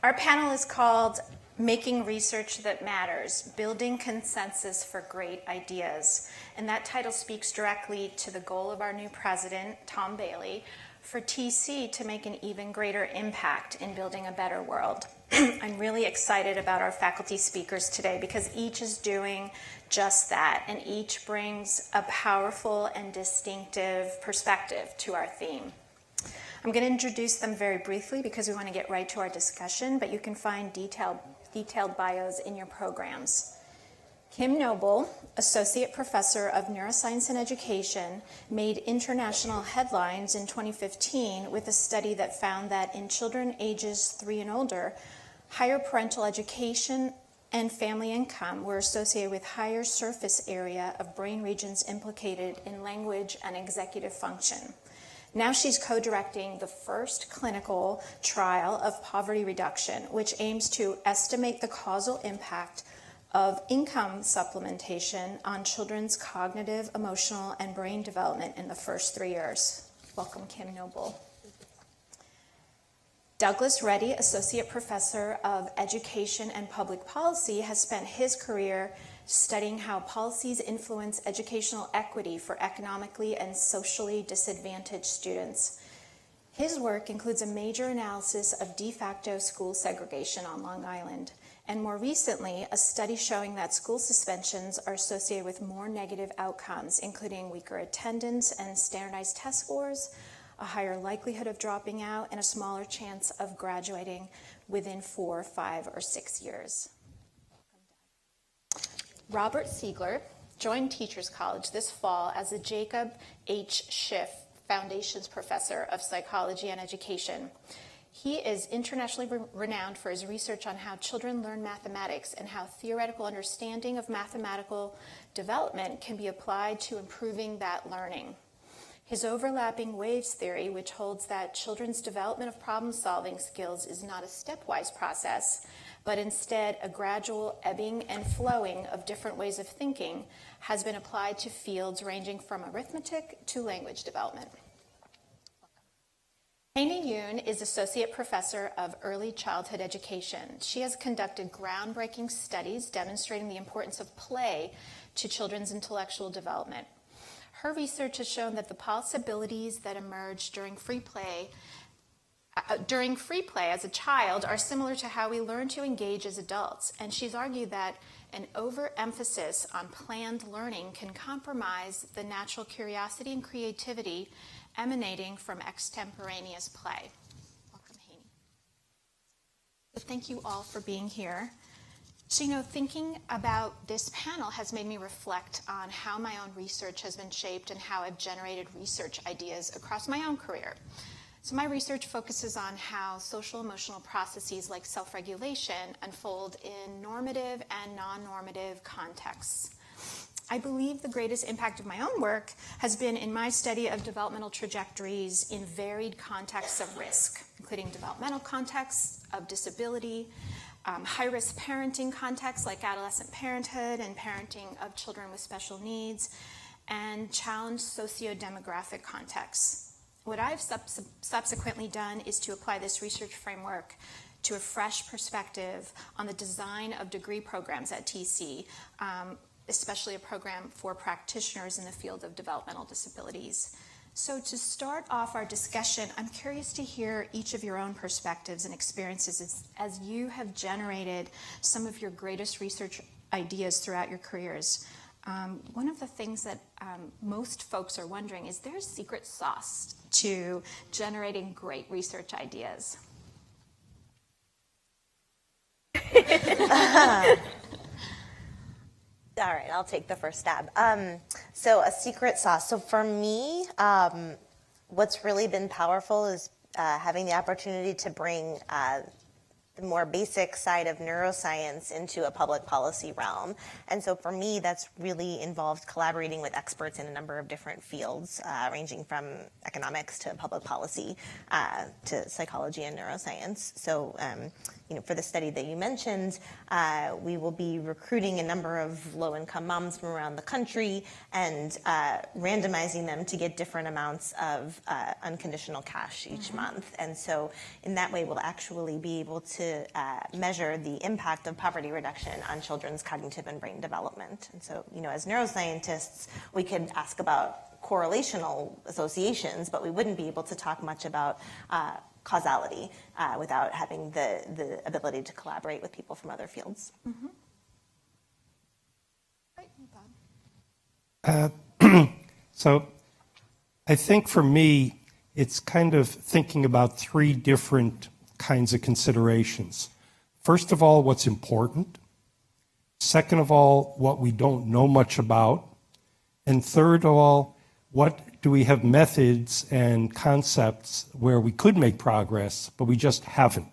Our panel is called Making Research That Matters, Building Consensus for Great Ideas. And that title speaks directly to the goal of our new president, Tom Bailey, for TC to make an even greater impact in building a better world. I'm really excited about our faculty speakers today because each is doing just that, and each brings a powerful and distinctive perspective to our theme. I'm going to introduce them very briefly because we want to get right to our discussion, but you can find detailed bios in your programs. Kim Noble, Associate Professor of Neuroscience and Education, made international headlines in 2015 with a study that found that in children ages 3 and older, higher parental education and family income were associated with higher surface area of brain regions implicated in language and executive function. Now she's co-directing the first clinical trial of poverty reduction, which aims to estimate the causal impact of income supplementation on children's cognitive, emotional, and brain development in the first 3 years. Welcome, Kim Noble. Douglas Reddy, Associate Professor of Education and Public Policy, has spent his career studying how policies influence educational equity for economically and socially disadvantaged students. His work includes a major analysis of de facto school segregation on Long Island, and more recently, a study showing that school suspensions are associated with more negative outcomes, including weaker attendance and standardized test scores, a higher likelihood of dropping out, and a smaller chance of graduating within 4, 5, or 6 years. Robert Siegler joined Teachers College this fall as the Jacob H. Schiff Foundation's Professor of Psychology and Education. He is internationally renowned for his research on how children learn mathematics and how theoretical understanding of mathematical development can be applied to improving that learning. His overlapping waves theory, which holds that children's development of problem-solving skills is not a stepwise process, but instead a gradual ebbing and flowing of different ways of thinking, has been applied to fields ranging from arithmetic to language development. Haeny Yoon is Associate Professor of Early Childhood Education. She has conducted groundbreaking studies demonstrating the importance of play to children's intellectual development. Her research has shown that the possibilities that emerge during free play as a child are similar to how we learn to engage as adults, and she's argued that an overemphasis on planned learning can compromise the natural curiosity and creativity emanating from extemporaneous play. Welcome, Haeny. So thank you all for being here. So, thinking about this panel has made me reflect on how my own research has been shaped and how I've generated research ideas across my own career. So my research focuses on how social emotional processes like self-regulation unfold in normative and non-normative contexts. I believe the greatest impact of my own work has been in my study of developmental trajectories in varied contexts of risk, including developmental contexts of disability, high-risk parenting contexts like adolescent parenthood and parenting of children with special needs, and challenged socio-demographic contexts. What I've subsequently done is to apply this research framework to a fresh perspective on the design of degree programs at TC, especially a program for practitioners in the field of developmental disabilities. So to start off our discussion, I'm curious to hear each of your own perspectives and experiences as you have generated some of your greatest research ideas throughout your careers. One of the things that most folks are wondering, is there a secret sauce to generating great research ideas? All right, I'll take the first stab. So a secret sauce. So for me, what's really been powerful is having the opportunity to bring the more basic side of neuroscience into a public policy realm. And so for me, that's really involved collaborating with experts in a number of different fields, ranging from economics to public policy to psychology and neuroscience. So, for the study that you mentioned, we will be recruiting a number of low-income moms from around the country and randomizing them to get different amounts of unconditional cash each month. And so in that way, we'll actually be able to to measure the impact of poverty reduction on children's cognitive and brain development. And so, as neuroscientists, we could ask about correlational associations, but we wouldn't be able to talk much about causality without having the ability to collaborate with people from other fields. Mm-hmm. So I think for me, it's kind of thinking about three different kinds of considerations. First of all, what's important. Second of all, what we don't know much about. And third of all, what do we have methods and concepts where we could make progress, but we just haven't.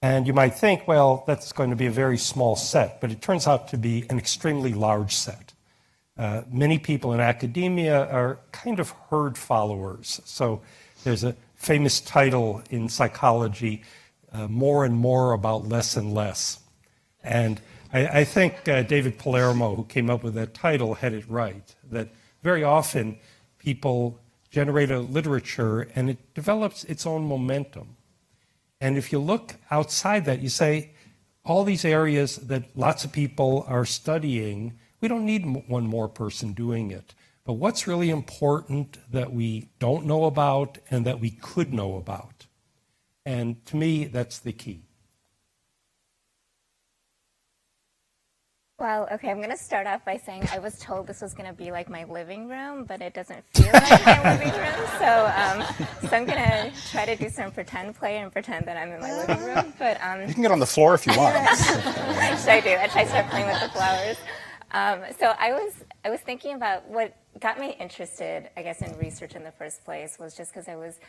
And you might think, well, that's going to be a very small set, but it turns out to be an extremely large set. Many people in academia are kind of herd followers. So there's a famous title in psychology, more and more about less and less. And I think David Palermo, who came up with that title, had it right, that very often people generate a literature and it develops its own momentum. And if you look outside that, you say, all these areas that lots of people are studying, we don't need one more person doing it. But what's really important that we don't know about and that we could know about? And to me, that's the key. Well, okay, I'm going to start off by saying I was told this was going to be like my living room, but it doesn't feel like my living room. So I'm going to try to do some pretend play and pretend that I'm in my living room. But you can get on the floor if you want. Should I do that? Should I start playing with the flowers? So I was thinking about what got me interested, I guess, in research in the first place was just because I was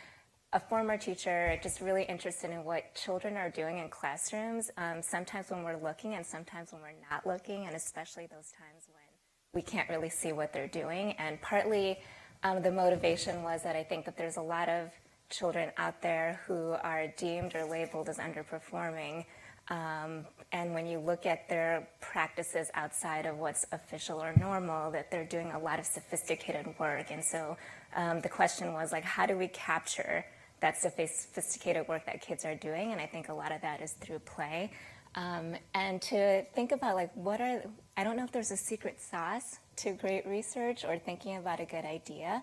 a former teacher, just really interested in what children are doing in classrooms, sometimes when we're looking and sometimes when we're not looking, and especially those times when we can't really see what they're doing. And partly the motivation was that I think that there's a lot of children out there who are deemed or labeled as underperforming. And when you look at their practices outside of what's official or normal, that they're doing a lot of sophisticated work. And so the question was, like, how do we capture that sophisticated work that kids are doing? And I think a lot of that is through play. And to think about, like, I don't know if there's a secret sauce to great research or thinking about a good idea.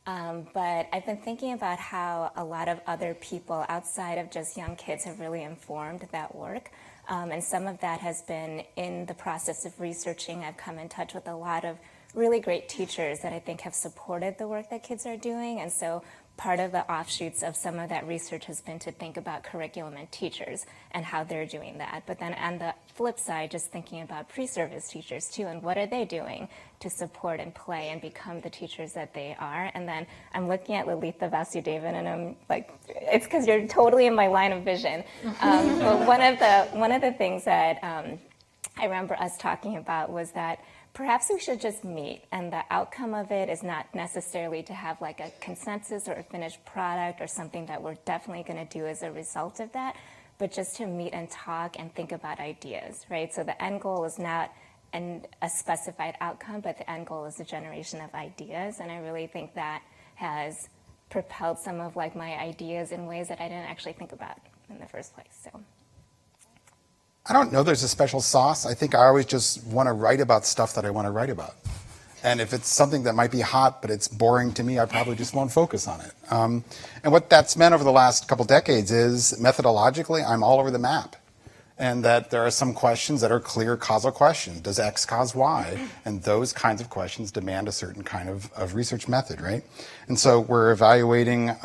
But I've been thinking about how a lot of other people outside of just young kids have really informed that work. And some of that has been in the process of researching. I've come in touch with a lot of really great teachers that I think have supported the work that kids are doing. And so part of the offshoots of some of that research has been to think about curriculum and teachers and how they're doing that. But then on the flip side, just thinking about pre-service teachers too, and what are they doing to support and play and become the teachers that they are. And then I'm looking at Lalitha Vasudevan and I'm like, it's because you're totally in my line of vision. But one of the things that I remember us talking about was that perhaps we should just meet, and the outcome of it is not necessarily to have like a consensus or a finished product or something that we're definitely going to do as a result of that, but just to meet and talk and think about ideas, right? So the end goal is not a specified outcome, but the end goal is a generation of ideas, and I really think that has propelled some of like my ideas in ways that I didn't actually think about in the first place. So. I don't know there's a special sauce. I think I always just want to write about stuff that I want to write about. And if it's something that might be hot, but it's boring to me, I probably just won't focus on it. And what that's meant over the last couple decades is methodologically, I'm all over the map. And that there are some questions that are clear causal questions. Does X cause Y? And those kinds of questions demand a certain kind of research method, right? And so we're evaluating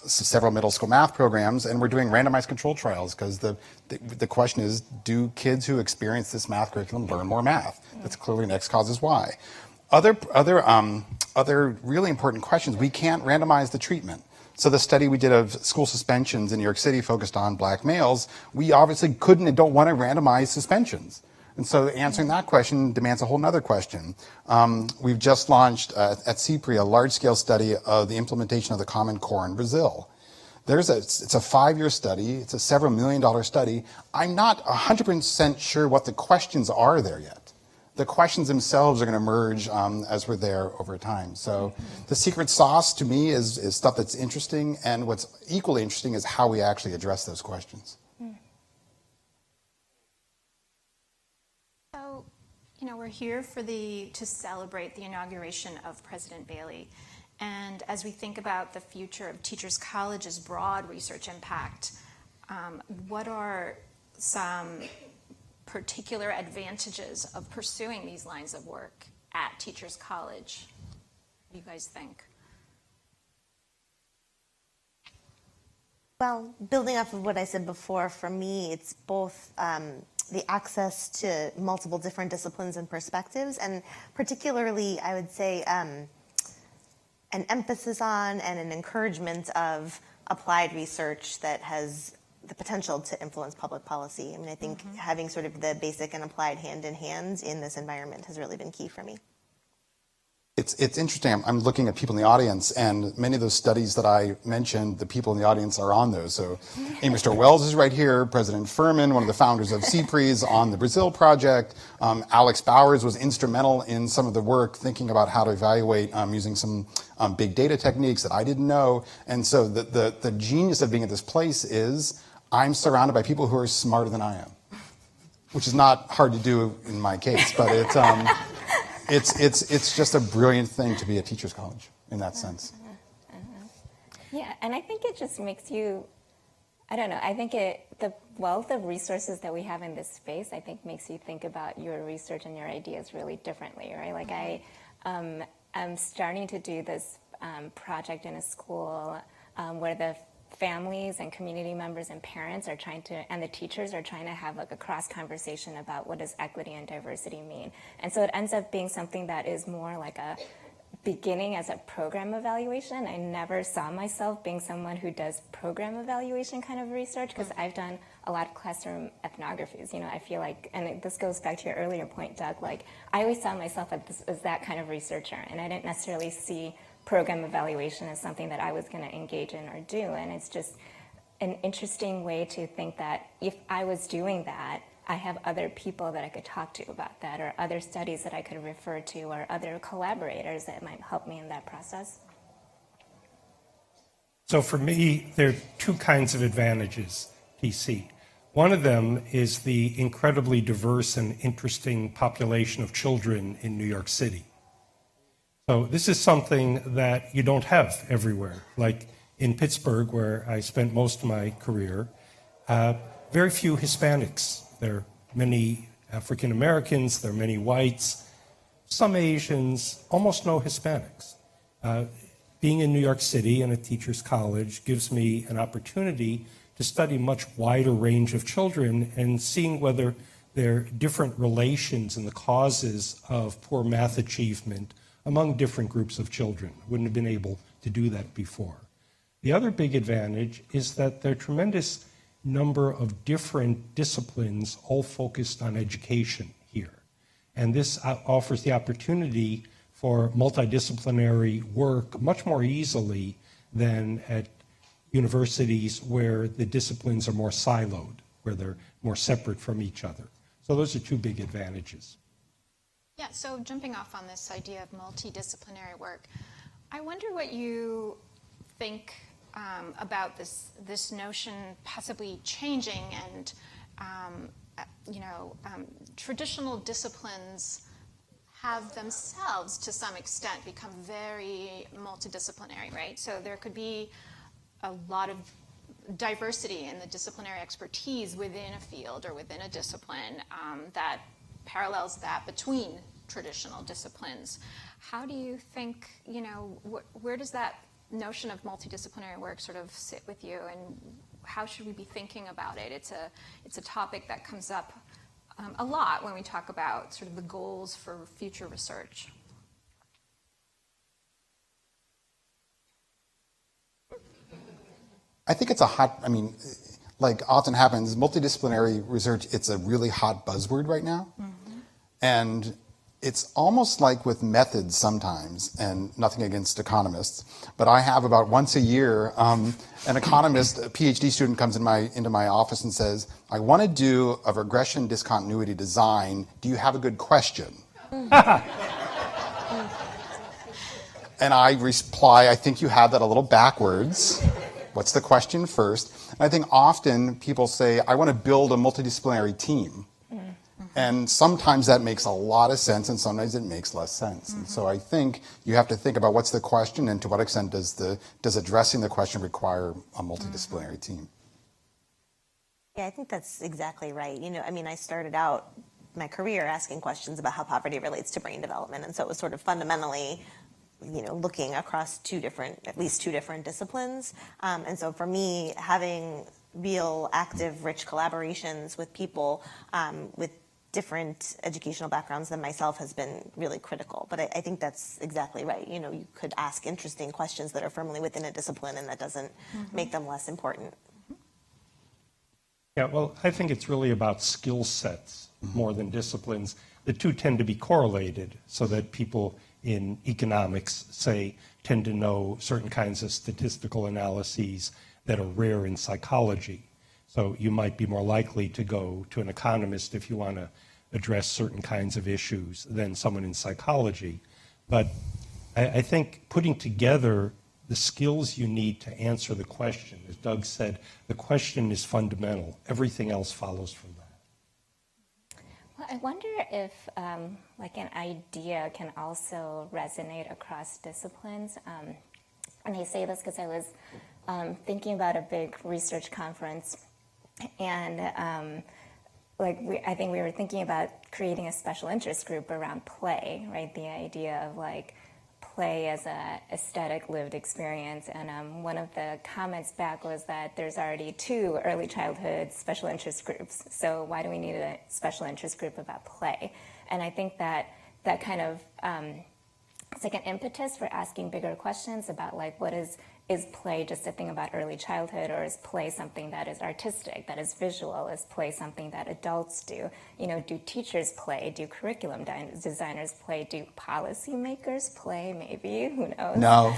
several middle school math programs, and we're doing randomized control trials because the question is, do kids who experience this math curriculum learn more math? That's clearly an X causes Y. Other really important questions, we can't randomize the treatment. So the study we did of school suspensions in New York City focused on black males. We obviously couldn't and don't want to randomize suspensions. And so answering that question demands a whole other question. We've just launched at CPRI a large-scale study of the implementation of the Common Core in Brazil. It's a 5-year study. It's a several $1 million study. I'm not 100% sure what the questions are there yet. The questions themselves are going to emerge as we're there over time. So the secret sauce to me is stuff that's interesting, and what's equally interesting is how we actually address those questions. we're here to celebrate the inauguration of President Bailey. And as we think about the future of Teachers College's broad research impact, what are some particular advantages of pursuing these lines of work at Teachers College? What do you guys think? Well, building off of what I said before, for me, it's both the access to multiple different disciplines and perspectives, and particularly, I would say, an emphasis on and an encouragement of applied research that has the potential to influence public policy. I mean, I think having sort of the basic and applied hand in hand in this environment has really been key for me. It's interesting. I'm looking at people in the audience, and many of those studies that I mentioned, the people in the audience are on those. So Amy Starr Wells is right here, President Furman, one of the founders of CPRES on the Brazil project. Alex Bowers was instrumental in some of the work thinking about how to evaluate using some big data techniques that I didn't know. And so the genius of being at this place is I'm surrounded by people who are smarter than I am, which is not hard to do in my case, but it's just a brilliant thing to be a teacher's college in that sense. Yeah, and I think it just makes you, I don't know, I think the wealth of resources that we have in this space, I think makes you think about your research and your ideas really differently, right? Like I'm starting to do this project in a school where the families and community members and parents are trying to, and the teachers are trying to have like a cross conversation about what does equity and diversity mean. And so it ends up being something that is more like a beginning as a program evaluation. I never saw myself being someone who does program evaluation kind of research because I've done a lot of classroom ethnographies. I feel like, and this goes back to your earlier point, Doug, like I always saw myself as that kind of researcher, and I didn't necessarily see program evaluation as something that I was going to engage in or do. And it's just an interesting way to think that if I was doing that, I have other people that I could talk to about that, or other studies that I could refer to, or other collaborators that might help me in that process. So for me, there are two kinds of advantages, TC. One of them is the incredibly diverse and interesting population of children in New York City. So this is something that you don't have everywhere. Like in Pittsburgh, where I spent most of my career, very few Hispanics. There are many African Americans, there are many whites, some Asians, almost no Hispanics. Being in New York City and a teacher's college gives me an opportunity to study a much wider range of children and seeing whether there are different relations in the causes of poor math achievement among different groups of children. Wouldn't have been able to do that before. The other big advantage is that there are a tremendous number of different disciplines all focused on education here. And this offers the opportunity for multidisciplinary work much more easily than at universities where the disciplines are more siloed, where they're more separate from each other. So those are two big advantages. Yeah, so jumping off on this idea of multidisciplinary work, I wonder what you think about this notion possibly changing, and traditional disciplines have themselves to some extent become very multidisciplinary, right? So there could be a lot of diversity in the disciplinary expertise within a field or within a discipline that parallels that between traditional disciplines. How do you think, where does that notion of multidisciplinary work sort of sit with you, and how should we be thinking about it? It's a topic that comes up a lot when we talk about sort of the goals for future research. I think it's like often happens, multidisciplinary research, it's a really hot buzzword right now. Mm-hmm. And it's almost like with methods sometimes, and nothing against economists, but I have about once a year, an economist, a PhD student comes into my office and says, I want to do a regression discontinuity design. Do you have a good question? And I reply, I think you have that a little backwards. What's the question first? And I think often people say, I want to build a multidisciplinary team. And sometimes that makes a lot of sense, and sometimes it makes less sense. And so I think you have to think about what's the question, and to what extent does addressing the question require a multidisciplinary team. Yeah, I think that's exactly right. I mean, I started out my career asking questions about how poverty relates to brain development, and so it was sort of fundamentally, looking across at least two different disciplines. And so for me, having real, active, rich collaborations with people with different educational backgrounds than myself has been really critical. But I think that's exactly right. You could ask interesting questions that are firmly within a discipline, and that doesn't make them less important. Yeah, well, I think it's really about skill sets more than disciplines. The two tend to be correlated, so that people in economics, say, tend to know certain kinds of statistical analyses that are rare in psychology. So you might be more likely to go to an economist if you want to address certain kinds of issues than someone in psychology. But I think putting together the skills you need to answer the question, as Doug said, the question is fundamental. Everything else follows from that. Well, I wonder if like an idea can also resonate across disciplines. And I say this because I was thinking about a big research conference, and I think we were thinking about creating a special interest group around play, right? The idea of play as a aesthetic lived experience. And one of the comments back was that there's already 2 early childhood special interest groups. So why do we need a special interest group about play? And I think that kind of, it's like an impetus for asking bigger questions about what is play just a thing about early childhood, or is play something that is artistic, that is visual? Is play something that adults do? Do teachers play? Do curriculum designers play? Do policymakers play? Maybe, who knows? No.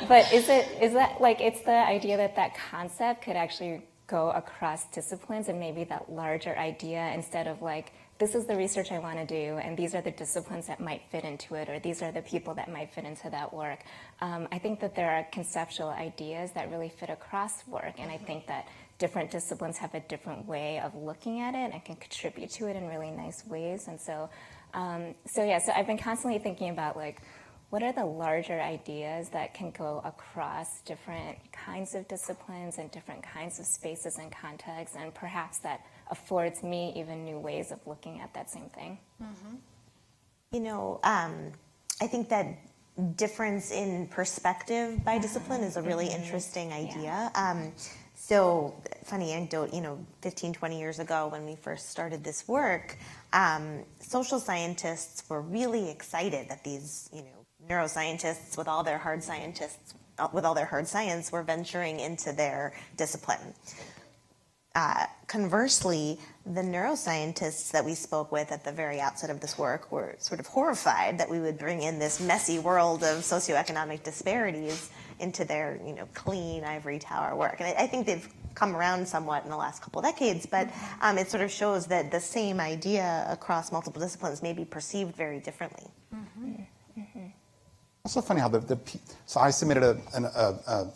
But is that it's the idea that concept could actually go across disciplines, and maybe that larger idea, instead of this is the research I want to do, and these are the disciplines that might fit into it, or these are the people that might fit into that work. I think that there are conceptual ideas that really fit across work, and I think that different disciplines have a different way of looking at it and can contribute to it in really nice ways. And so I've been constantly thinking about what are the larger ideas that can go across different kinds of disciplines and different kinds of spaces and contexts, and perhaps that affords me even new ways of looking at that same thing. I think that difference in perspective by discipline is a really interesting idea. So, funny anecdote, 15, 20 years ago when we first started this work, social scientists were really excited that these, neuroscientists with all their hard science were venturing into their discipline. Conversely, the neuroscientists that we spoke with at the very outset of this work were sort of horrified that we would bring in this messy world of socioeconomic disparities into their, clean ivory tower work. And I think they've come around somewhat in the last couple of decades, but it sort of shows that the same idea across multiple disciplines may be perceived very differently. Also funny how so I submitted an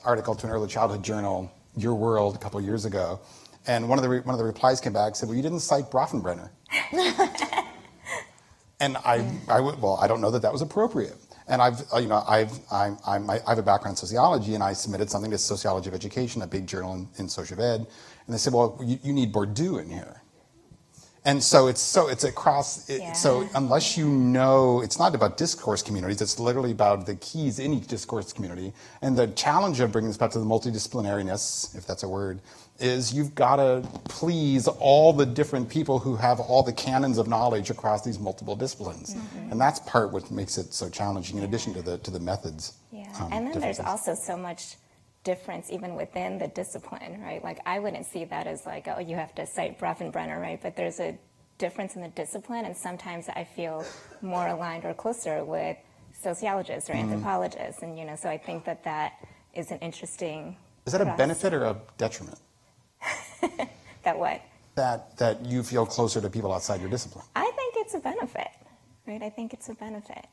article to an early childhood journal, Your World, a couple of years ago, and one of the replies came back and said, "Well, you didn't cite Brofenbrenner." And I don't know that was appropriate. And I have a background in sociology, and I submitted something to Sociology of Education, a big journal in social ed, and they said, "Well, you need Bourdieu in here." And so it's across. So unless it's not about discourse communities. It's literally about the keys in each discourse community. And the challenge of bringing this back to the multidisciplinariness, if that's a word, is you've got to please all the different people who have all the canons of knowledge across these multiple disciplines. And that's part what makes it so challenging. In addition to the methods. Yeah, and then there's also so much difference even within the discipline, right? I wouldn't see that as you have to cite Brofenbrenner, right? But there's a difference in the discipline, and sometimes I feel more aligned or closer with sociologists or anthropologists, and so I think that is an interesting. Is that a benefit or a detriment? That what? That you feel closer to people outside your discipline. I think it's a benefit, right? I think it's a benefit.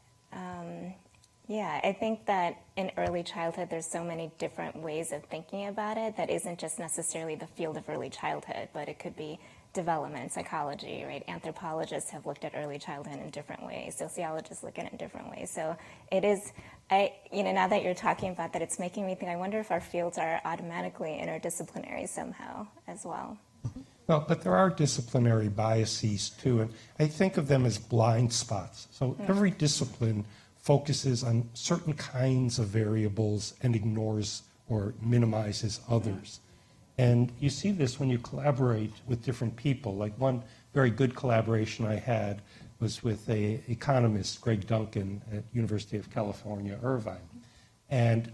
Yeah, I think that in early childhood, there's so many different ways of thinking about it that isn't just necessarily the field of early childhood, but it could be development, psychology, right? Anthropologists have looked at early childhood in different ways. Sociologists look at it in different ways. So it is, now that you're talking about that, it's making me think, I wonder if our fields are automatically interdisciplinary somehow as well. Well, but there are disciplinary biases too, and I think of them as blind spots. So every discipline focuses on certain kinds of variables and ignores or minimizes others. And you see this when you collaborate with different people. Like one very good collaboration I had was with an economist, Greg Duncan, at University of California, Irvine. And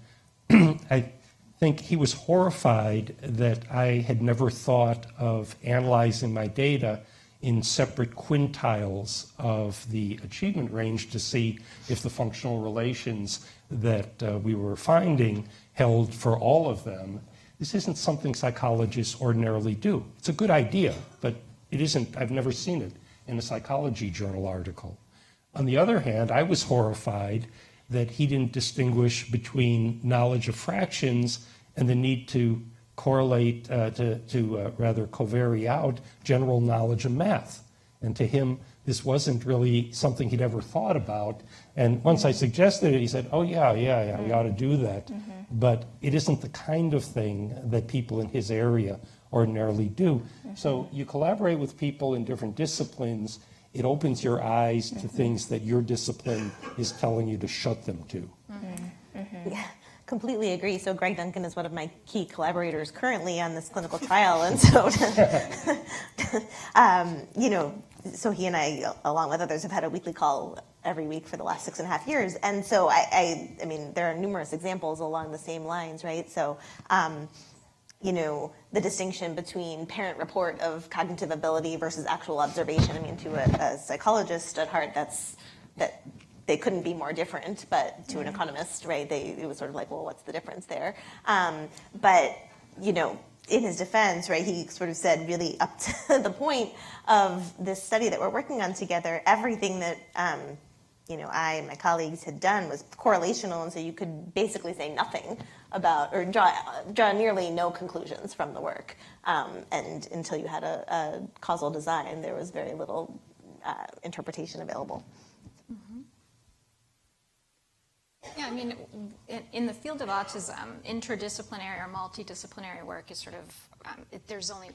I think he was horrified that I had never thought of analyzing my data in separate quintiles of the achievement range to see if the functional relations that we were finding held for all of them. This isn't something psychologists ordinarily do. It's a good idea, but it isn't. I've never seen it in a psychology journal article. On the other hand, I was horrified that he didn't distinguish between knowledge of fractions and the need to correlate, to rather covary out general knowledge of math. And to him, this wasn't really something he'd ever thought about. And once I suggested it, he said, oh, yeah, we ought to do that. But it isn't the kind of thing that people in his area ordinarily do. So you collaborate with people in different disciplines, it opens your eyes to things that your discipline is telling you to shut them to. Yeah, completely agree. So Greg Duncan is one of my key collaborators currently on this clinical trial. And so, so he and I, along with others, have had a weekly call every week for the last 6.5 years. And so I mean, there are numerous examples along the same lines, right? So, the distinction between parent report of cognitive ability versus actual observation. I mean, to a psychologist at heart, that they couldn't be more different, but to an economist, right, it was sort of like, well, what's the difference there? But, in his defense, right, he sort of said really up to the point of this study that we're working on together, everything that, I and my colleagues had done was correlational, and so you could basically say nothing about, or draw nearly no conclusions from the work. And until you had a causal design, there was very little interpretation available. Yeah, I mean, in the field of autism, interdisciplinary or multidisciplinary work is sort of,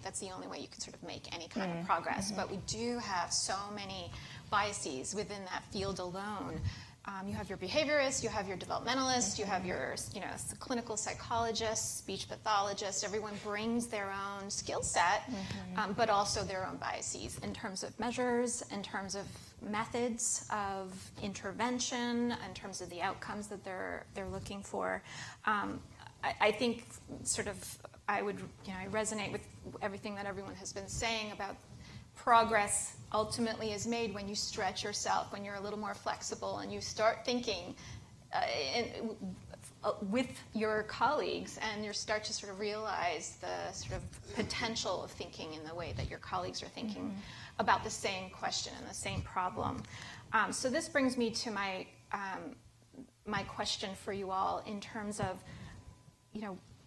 that's the only way you can sort of make any kind of progress. But we do have so many biases within that field alone. You have your behaviorist, you have your developmentalist, you have your, clinical psychologist, speech pathologist. Everyone brings their own skill set, but also their own biases in terms of measures, in terms of methods of intervention, in terms of the outcomes that they're looking for. I think sort of I resonate with everything that everyone has been saying about progress ultimately is made when you stretch yourself, when you're a little more flexible and you start thinking with your colleagues, and you start to sort of realize the sort of potential of thinking in the way that your colleagues are thinking about the same question and the same problem. So this brings me to my question for you all in terms of,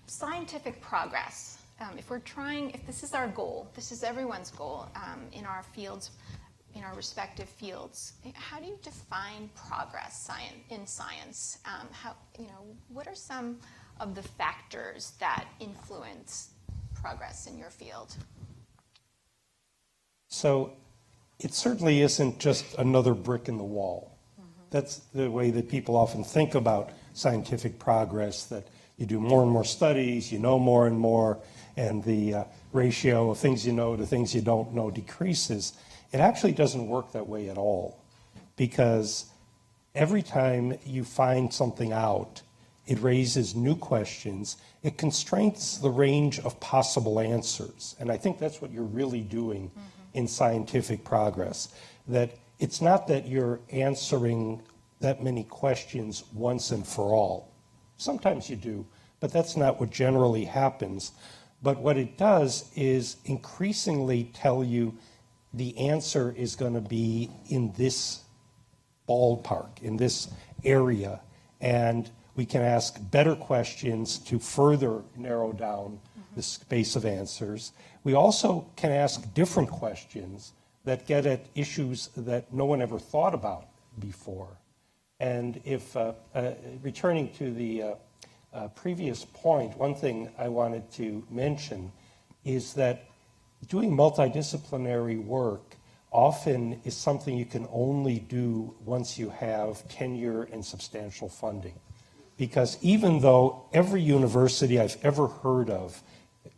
scientific progress. If this is our goal, this is everyone's goal in our fields, in our respective fields, how do you define progress in science? What are some of the factors that influence progress in your field? So it certainly isn't just another brick in the wall. That's the way that people often think about scientific progress, that you do more and more studies, you know more and more, and the ratio of things you know to things you don't know decreases. It actually doesn't work that way at all, because every time you find something out, it raises new questions. It constrains the range of possible answers. And I think that's what you're really doing in scientific progress, that it's not that you're answering that many questions once and for all. Sometimes you do, but that's not what generally happens. But what it does is increasingly tell you the answer is going to be in this ballpark, in this area, and we can ask better questions to further narrow down the space of answers. We also can ask different questions that get at issues that no one ever thought about before. And if, returning to the previous point, one thing I wanted to mention is that doing multidisciplinary work often is something you can only do once you have tenure and substantial funding. Because even though every university I've ever heard of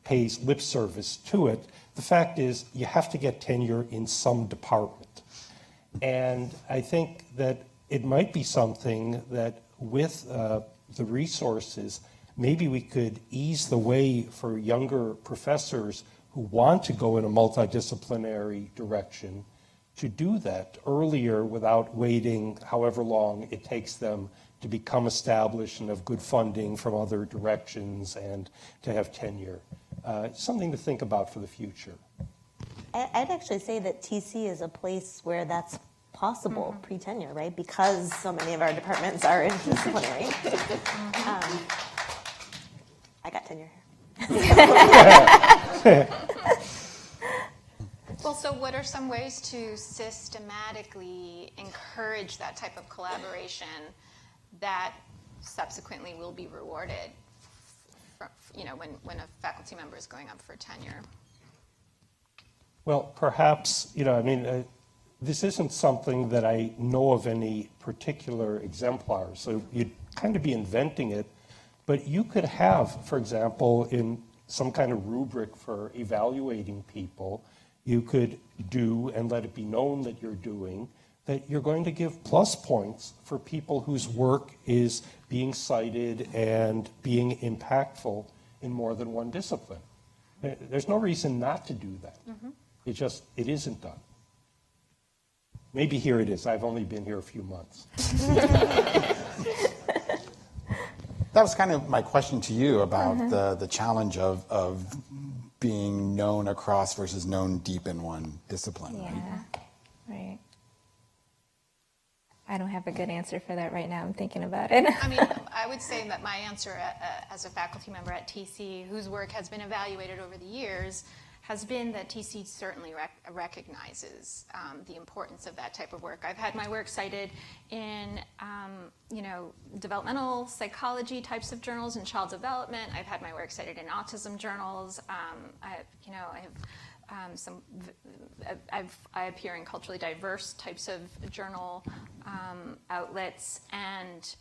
pays lip service to it, the fact is you have to get tenure in some department. And I think that it might be something that with the resources, maybe we could ease the way for younger professors who want to go in a multidisciplinary direction to do that earlier without waiting however long it takes them to become established and have good funding from other directions and to have tenure. Something to think about for the future. I'd actually say that TC is a place where that's possible pre-tenure, right? Because so many of our departments are interdisciplinary. I got tenure here. Well, so what are some ways to systematically encourage that type of collaboration that subsequently will be rewarded, when a faculty member is going up for tenure? Well, perhaps, this isn't something that I know of any particular exemplar, so you'd kind of be inventing it, but you could have, for example, in some kind of rubric for evaluating people, you could do and let it be known that you're doing, that you're going to give plus points for people whose work is being cited and being impactful in more than one discipline. There's no reason not to do that. It isn't done. Maybe here it is. I've only been here a few months. That was kind of my question to you about the challenge of being known across versus known deep in one discipline. Yeah, right. I don't have a good answer for that right now. I'm thinking about it. I mean, I would say that my answer as a faculty member at TC, whose work has been evaluated over the years, has been that TC certainly recognizes the importance of that type of work. I've had my work cited in, developmental psychology types of journals and child development. I've had my work cited in autism journals. I appear in culturally diverse types of journal outlets, and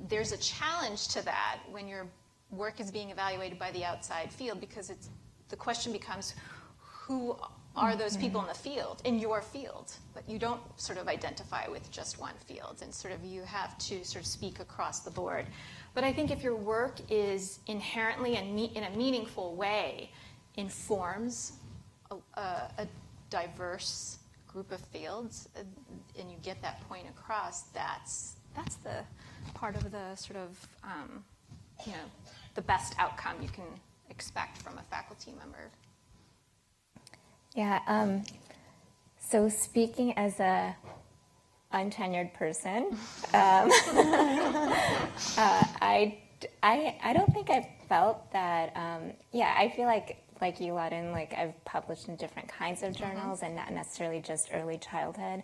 there's a challenge to that when your work is being evaluated by the outside field, because the question becomes, who are those people in the field, in your field? But you don't sort of identify with just one field, and sort of you have to sort of speak across the board. But I think if your work is inherently and in a meaningful way informs a diverse group of fields, and you get that point across, that's the part of the sort of, the best outcome you can expect from a faculty member. Yeah, so speaking as a untenured person, I don't think I felt that, I feel like you, Laudan, I've published in different kinds of journals and not necessarily just early childhood.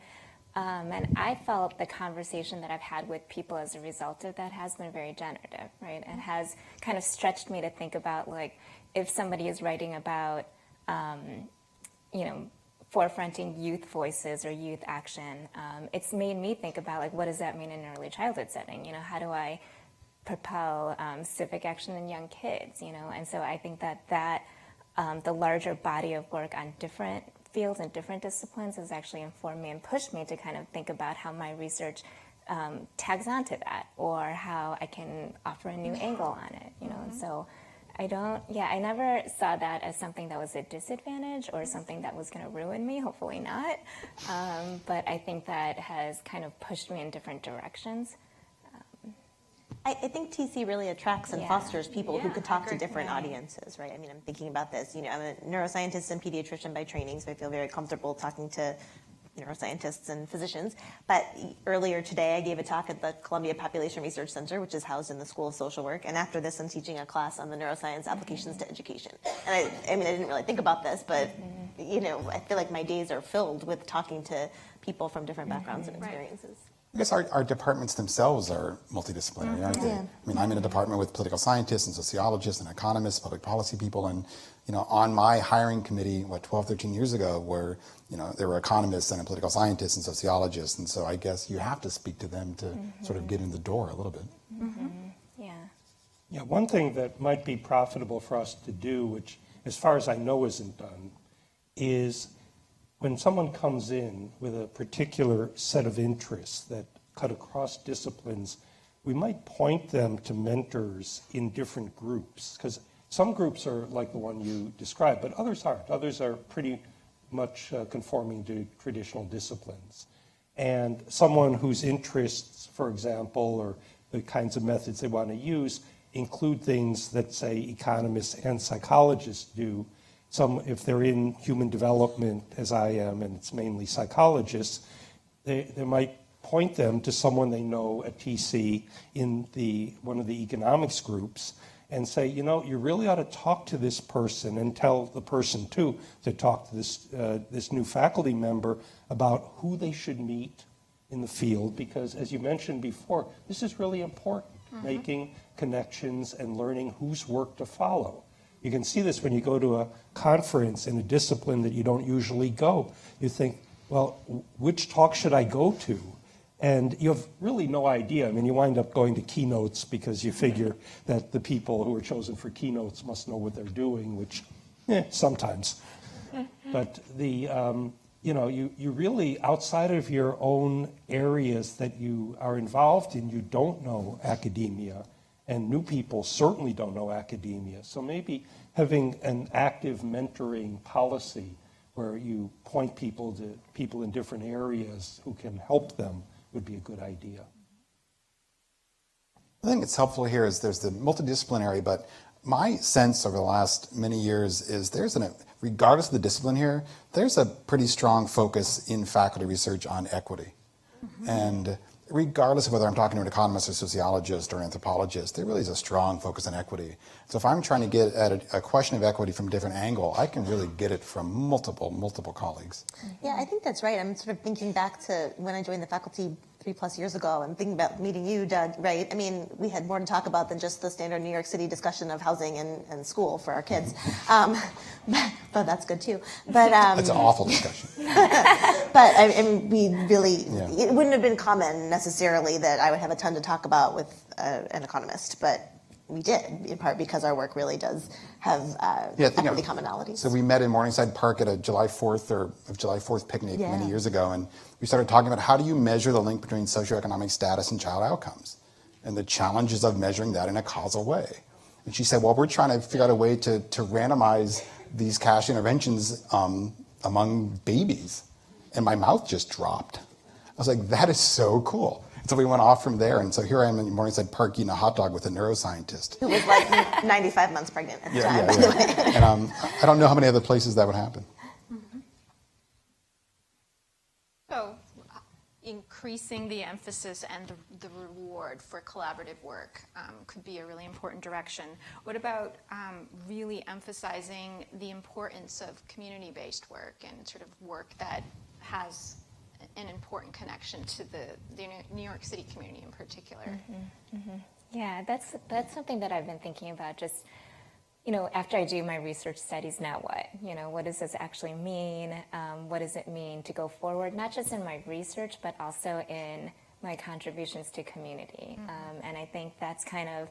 And I felt the conversation that I've had with people as a result of that has been very generative, right? And has kind of stretched me to think about, if somebody is writing about, forefronting youth voices or youth action, it's made me think about, what does that mean in an early childhood setting? How do I propel civic action in young kids, And so I think that the larger body of work on different fields and different disciplines has actually informed me and pushed me to kind of think about how my research tags onto that, or how I can offer a new angle on it, And so I never saw that as something that was a disadvantage or something that was going to ruin me, hopefully not. But I think that has kind of pushed me in different directions. I think TC really attracts and fosters people who could talk to different audiences, right? I mean, I'm thinking about this. I'm a neuroscientist and pediatrician by training, so I feel very comfortable talking to neuroscientists and physicians. But earlier today, I gave a talk at the Columbia Population Research Center, which is housed in the School of Social Work. And after this, I'm teaching a class on the neuroscience applications to education. And I mean, I didn't really think about this, but I feel like my days are filled with talking to people from different backgrounds and experiences. I guess our departments themselves are multidisciplinary, aren't they? Yeah. I mean, I'm in a department with political scientists and sociologists and economists, public policy people, and on my hiring committee, 12, 13 years ago, where there were economists and political scientists and sociologists, and so I guess you have to speak to them to sort of get in the door a little bit. Yeah. Yeah, one thing that might be profitable for us to do, which as far as I know isn't done, is when someone comes in with a particular set of interests that cut across disciplines, we might point them to mentors in different groups, because some groups are like the one you described, but others aren't. Others are pretty much conforming to traditional disciplines. And someone whose interests, for example, or the kinds of methods they want to use include things that, say, economists and psychologists do. If they're in human development, as I am, and it's mainly psychologists, they might point them to someone they know at TC in one of the economics groups and say, you really ought to talk to this person, and tell the person, too, to talk to this new faculty member about who they should meet in the field, because, as you mentioned before, this is really important, making connections and learning whose work to follow. You can see this when you go to a conference in a discipline that you don't usually go. You think, well, which talk should I go to? And you have really no idea. I mean, you wind up going to keynotes because you figure that the people who are chosen for keynotes must know what they're doing, which, sometimes. But you really, outside of your own areas that you are involved in, you don't know academia. And new people certainly don't know academia. So maybe having an active mentoring policy where you point people to people in different areas who can help them would be a good idea. I think it's helpful here is there's the multidisciplinary, but my sense over the last many years is regardless of the discipline here, there's a pretty strong focus in faculty research on equity. And regardless of whether I'm talking to an economist or sociologist or anthropologist, there really is a strong focus on equity. So if I'm trying to get at a question of equity from a different angle, I can really get it from multiple colleagues. Yeah, I think that's right. I'm sort of thinking back to when I joined the faculty 3+ years ago and thinking about meeting you, Doug, right? I mean, we had more to talk about than just the standard New York City discussion of housing and school for our kids. But that's good too. But That's an awful discussion. But I mean, we really, it wouldn't have been common necessarily that I would have a ton to talk about with an economist, but we did, in part because our work really does have equity commonalities. So we met in Morningside Park at a July 4th picnic many years ago, and we started talking about how do you measure the link between socioeconomic status and child outcomes, and the challenges of measuring that in a causal way. And she said, well, we're trying to figure out a way to randomize these cash interventions among babies. And my mouth just dropped. I was like, that is so cool. So we went off from there, and so here I am in Morningside Park eating a hot dog with a neuroscientist. Who was like 95 months pregnant at the time, by the way. And I don't know how many other places that would happen. So increasing the emphasis and the reward for collaborative work could be a really important direction. What about really emphasizing the importance of community-based work and sort of work that has an important connection to the New York City community in particular? Yeah, that's something that I've been thinking about. Just after I do my research studies, now what? What does this actually mean? What does it mean to go forward, not just in my research, but also in my contributions to community? And I think that's kind of,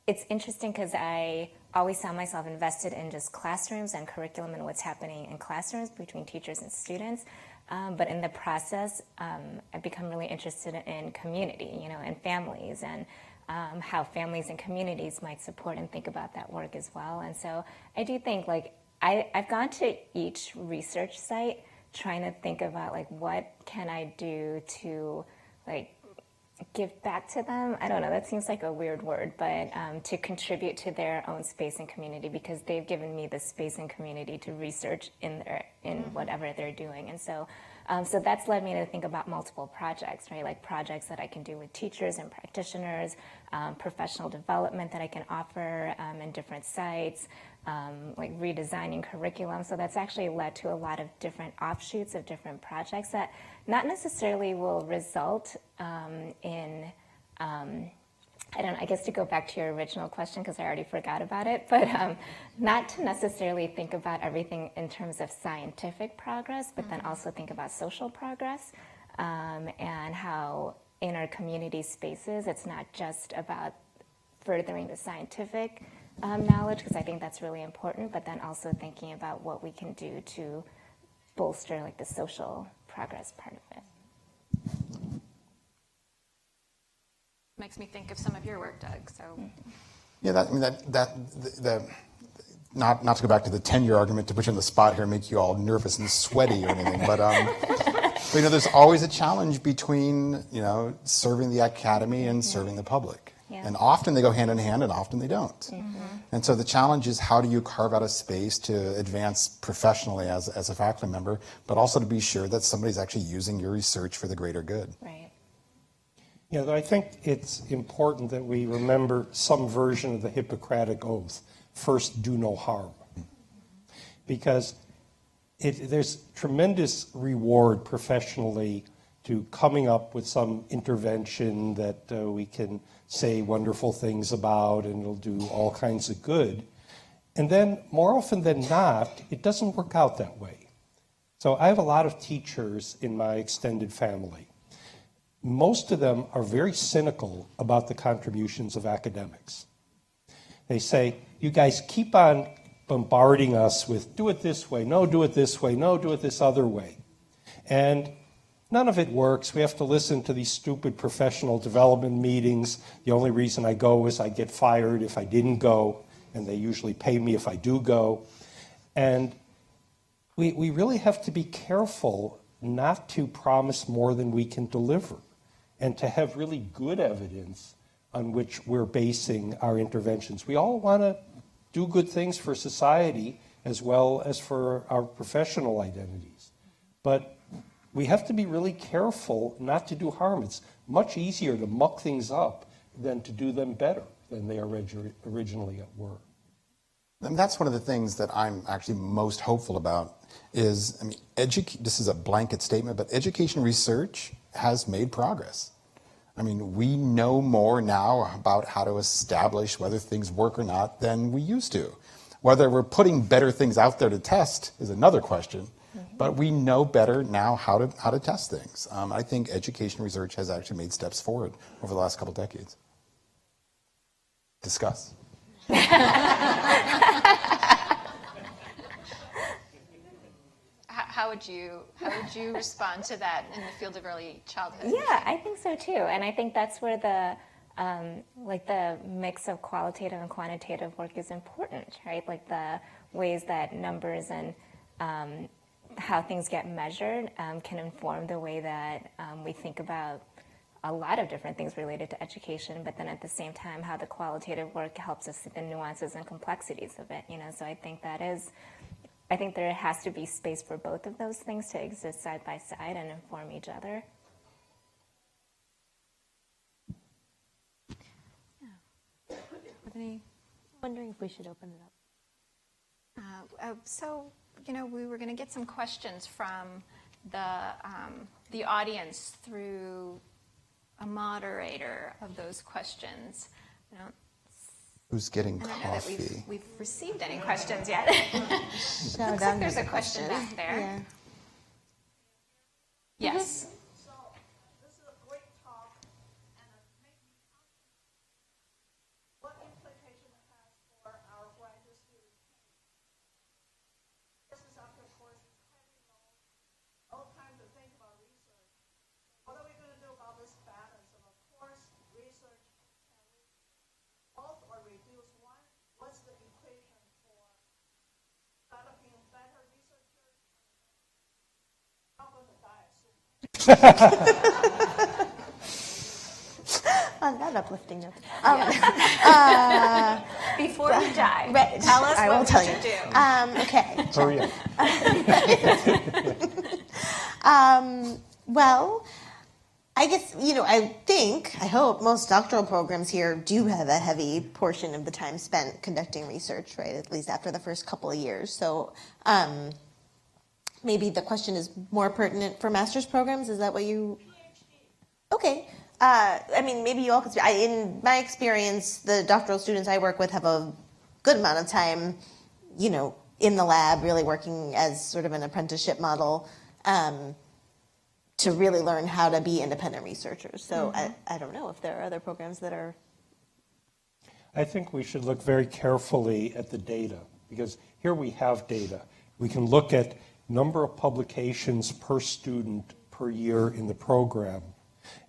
it's interesting because I always saw myself invested in just classrooms and curriculum and what's happening in classrooms between teachers and students. But in the process, I've become really interested in community, and families, and how families and communities might support and think about that work as well. And so I do think, I've gone to each research site trying to think about, what can I do to, give back to them. I don't know, that seems like a weird word, but to contribute to their own space and community, because they've given me the space and community to research in whatever they're doing. And so so that's led me to think about multiple projects, right? Like projects that I can do with teachers and practitioners, professional development that I can offer in different sites, like redesigning curriculum. So that's actually led to a lot of different offshoots of different projects that not necessarily will result in, I guess to go back to your original question, because I already forgot about it, but not to necessarily think about everything in terms of scientific progress, but then also think about social progress and how in our community spaces, it's not just about furthering the scientific knowledge, because I think that's really important, but then also thinking about what we can do to bolster like the social progress part of it. Makes me think of some of your work, Doug. So, Yeah, not to go back to the tenure argument to put you on the spot here, make you all nervous and sweaty or anything, but there's always a challenge between serving the academy and serving the public, and often they go hand in hand, and often they don't. And so the challenge is, how do you carve out a space to advance professionally as a faculty member, but also to be sure that somebody's actually using your research for the greater good. Right. I think it's important that we remember some version of the Hippocratic Oath. First, do no harm. Because there's tremendous reward professionally to coming up with some intervention that we can say wonderful things about, and it'll do all kinds of good. And then, more often than not, it doesn't work out that way. So I have a lot of teachers in my extended family. Most of them are very cynical about the contributions of academics. They say, you guys keep on bombarding us with, do it this way, no, do it this way, no, do it this other way. And none of it works. We have to listen to these stupid professional development meetings. The only reason I go is I get fired if I didn't go, and they usually pay me if I do go. And we really have to be careful not to promise more than we can deliver, and to have really good evidence on which we're basing our interventions. We all want to do good things for society as well as for our professional identities. But we have to be really careful not to do harm. It's much easier to muck things up than to do them better than they originally were. And that's one of the things that I'm actually most hopeful about is, this is a blanket statement, but education research has made progress. We know more now about how to establish whether things work or not than we used to. Whether we're putting better things out there to test is another question, but we know better now how to test things. I think education research has actually made steps forward over the last couple decades. Discuss. How would you respond to that in the field of early childhood? Yeah, I think so too, and I think that's where the the mix of qualitative and quantitative work is important, right? Like the ways that numbers and how things get measured can inform the way that we think about a lot of different things related to education, but then at the same time, how the qualitative work helps us see the nuances and complexities of it. So I think I think there has to be space for both of those things to exist side by side and inform each other. I'm wondering if we should open it up. So, we were going to get some questions from the audience through a moderator of those questions. Who's getting I don't know that coffee? we've received any questions yet. Looks like there's a question back there. Yeah. Yes. So this is a great talk, and it makes me contemplate what implication it has for our graduate students. Courses after courses, heavy load, no time to think about research. What are we going to do about this balance of course, research, and both or reduce one? What's the equation for developing better researchers? I'm going to die soon. On that uplifting note. Before you die, Right. Tell us I what will we tell should you. do. Okay. Hurry up. Well, I guess, I hope most doctoral programs here do have a heavy portion of the time spent conducting research, right? At least after the first couple of years. So maybe the question is more pertinent for master's programs. Is that what you... Okay. Maybe you all could speak. In my experience, the doctoral students I work with have a good amount of time, in the lab, really working as sort of an apprenticeship model to really learn how to be independent researchers. So I don't know if there are other programs that are... I think we should look very carefully at the data, because here we have data. We can look at number of publications per student per year in the program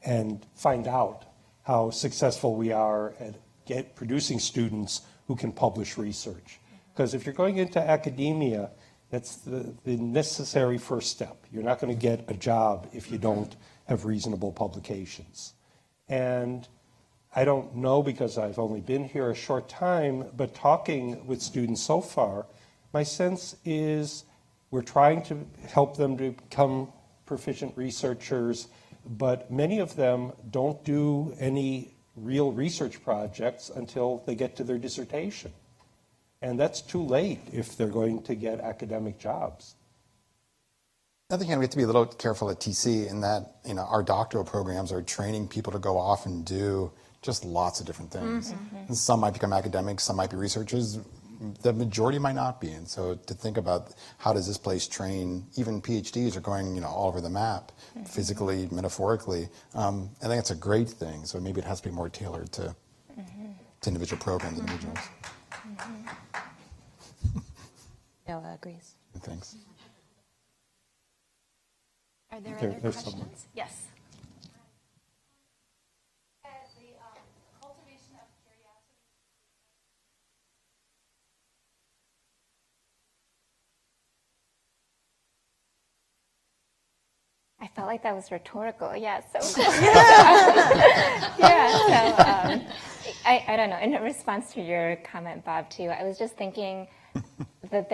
and find out how successful we are at producing students who can publish research. Because if you're going into academia, that's the necessary first step. You're not going to get a job if you don't have reasonable publications. And I don't know, because I've only been here a short time, but talking with students so far, my sense is we're trying to help them to become proficient researchers, but many of them don't do any real research projects until they get to their dissertation. And that's too late if they're going to get academic jobs. On the other hand, we have to be a little careful at TC in that, our doctoral programs are training people to go off and do just lots of different things. And some might become academics, some might be researchers. The majority might not be. And so to think about how does this place train, even PhDs are going, all over the map, physically, metaphorically. I think that's a great thing. So maybe it has to be more tailored to individual programs, individuals. Noah agrees. Thanks. Are there There- other there's questions? someone. Yes. Cultivation of curiosity. I felt like that was rhetorical. Yeah, so yeah. So I don't know. In response to your comment, Bob, too, I was just thinking that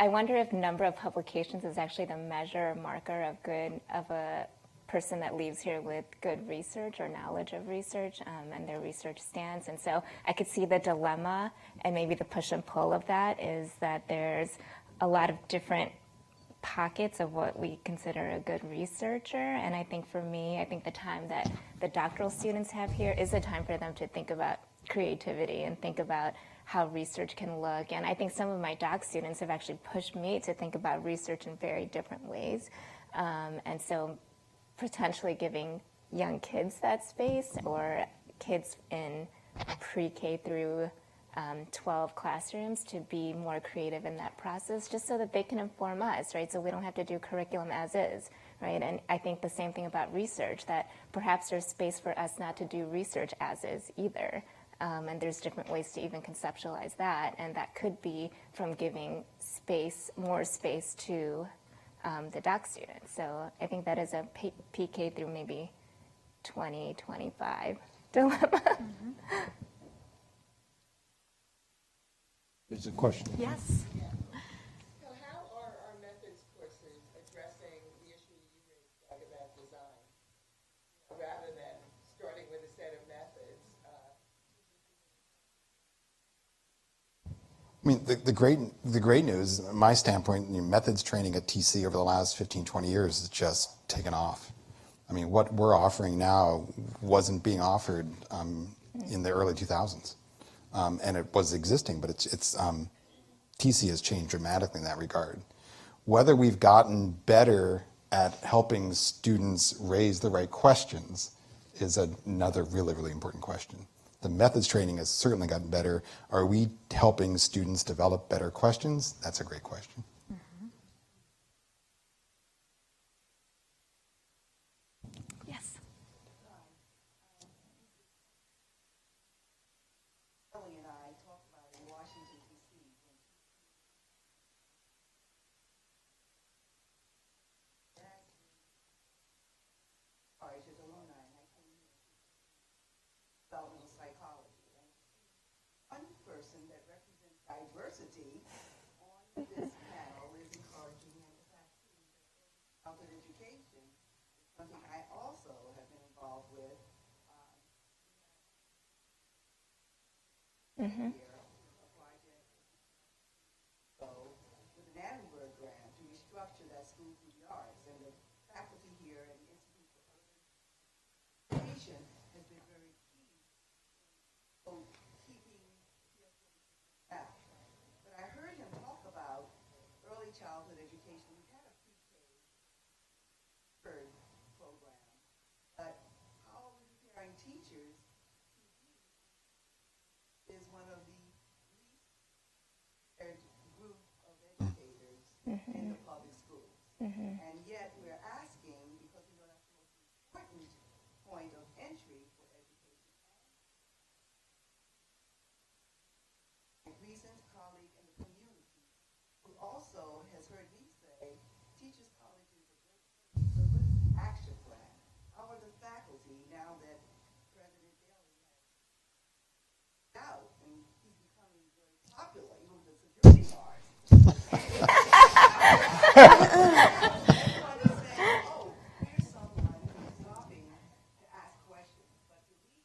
I wonder if number of publications is actually the measure or marker of a person that leaves here with good research or knowledge of research and their research stance. And so I could see the dilemma, and maybe the push and pull of that is that there's a lot of different pockets of what we consider a good researcher. And I think for me, the time that the doctoral students have here is a time for them to think about creativity and think about how research can look. And I think some of my doc students have actually pushed me to think about research in very different ways. And so potentially giving young kids that space, or kids in pre-K through 12 classrooms, to be more creative in that process, just so that they can inform us, right? So we don't have to do curriculum as is, right? And I think the same thing about research, that perhaps there's space for us not to do research as is either. And there's different ways to even conceptualize that, and that could be from giving more space to the doc students. So I think that is a PK through maybe 20, 25 dilemma. There's a question. Yes. So how are our methods courses addressing the issue you raised, Doug, about design? Rather than starting with a set of methods. The great news, my standpoint, methods training at TC over the last 15, 20 years has just taken off. What we're offering now wasn't being offered in the early 2000s. And it was existing, but TC has changed dramatically in that regard. Whether we've gotten better at helping students raise the right questions is another really, really important question. The methods training has certainly gotten better. Are we helping students develop better questions? That's a great question. Yes. Kelly and I talked about in Washington, D.C. College as alumni, faculty on this panel is encouraging and practicing childhood education. It's something I also have been involved with. Here, a project so with an Annenberg grant to restructure that school through the arts, and the faculty here at the Institute for Urban Education has been very key in keeping back. But I heard him talk about early childhood education. We had a pre-K program, but how are we preparing teachers is one of the least prepared group of educators in the public schools. And yet we're asking, because we know that's the most important point of entry for education. A recent colleague in the community who also has heard me say, Teachers College is a great place, but what is the action plan? How are the faculty, now that President Daley has out and he's becoming very popular, even with the security guards. Everyone is saying, oh, here's someone who's stopping to ask questions. But to me,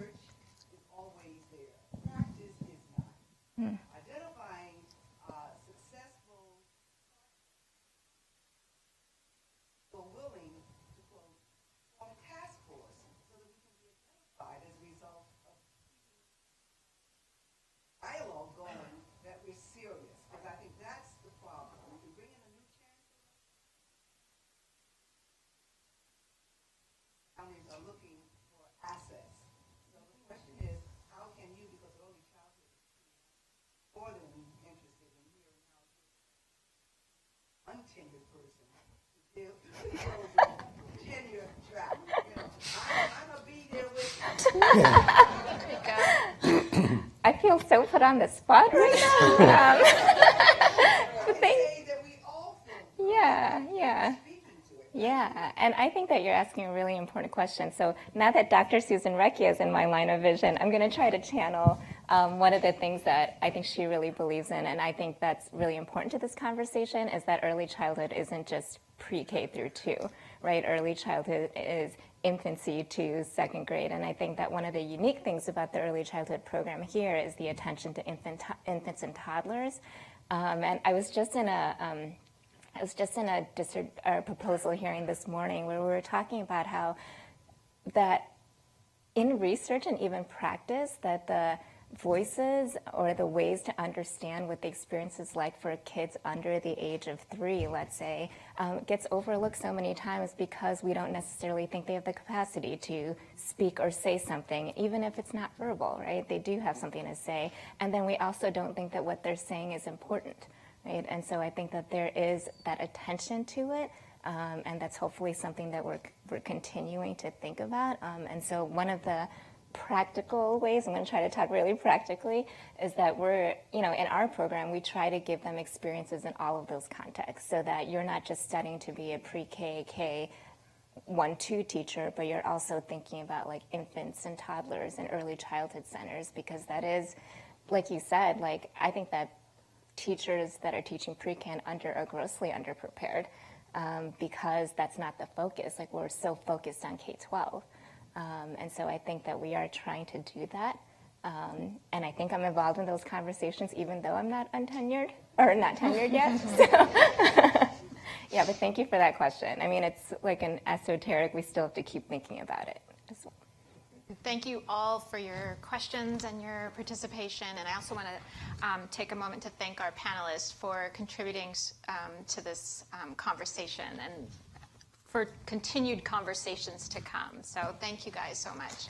research is always there. Practice is not. Identifying successful, people willing to quote, form a task force so that we can be identified as a result of dialogue going that we're serious. Because I think that's the problem. We can bring in a new chancellor. Counties are looking for assets. So the question is, how can you, because early childhood is more than interested in hearing how untenured person to deal with tenure track. You know, I'm a be there with you. I feel so put on the spot right now. Say that we all feel Yeah. speaking to it. Yeah, and I think that you're asking a really important question. So now that Dr. Susan Recchia is in my line of vision, I'm going to try to channel one of the things that I think she really believes in, and I think that's really important to this conversation, is that early childhood isn't just pre-K through 2, right? Early childhood is infancy to second grade, and I think that one of the unique things about the early childhood program here is the attention to infants and toddlers. And I was just in a proposal hearing this morning where we were talking about how that in research and even practice that the voices or the ways to understand what the experience is like for kids under the age of 3, let's say, gets overlooked so many times because we don't necessarily think they have the capacity to speak or say something, even if it's not verbal, right? They do have something to say. And then we also don't think that what they're saying is important, right? And so I think that there is that attention to it, and that's hopefully something that we're continuing to think about. And so one of the practical ways, I'm going to try to talk really practically, is that we're, in our program, we try to give them experiences in all of those contexts so that you're not just studying to be a pre-K, K 1-2 teacher, but you're also thinking about like infants and toddlers and early childhood centers, because that is, like you said, like I think that teachers that are teaching pre-K and are grossly underprepared because that's not the focus. Like we're so focused on K-12. And so I think that we are trying to do that. And I think I'm involved in those conversations, even though I'm not untenured, or not tenured yet. So yeah, but thank you for that question. I mean, it's like an esoteric, we still have to keep thinking about it. Thank you all for your questions and your participation. And I also want to take a moment to thank our panelists for contributing to this conversation and for continued conversations to come. So thank you guys so much.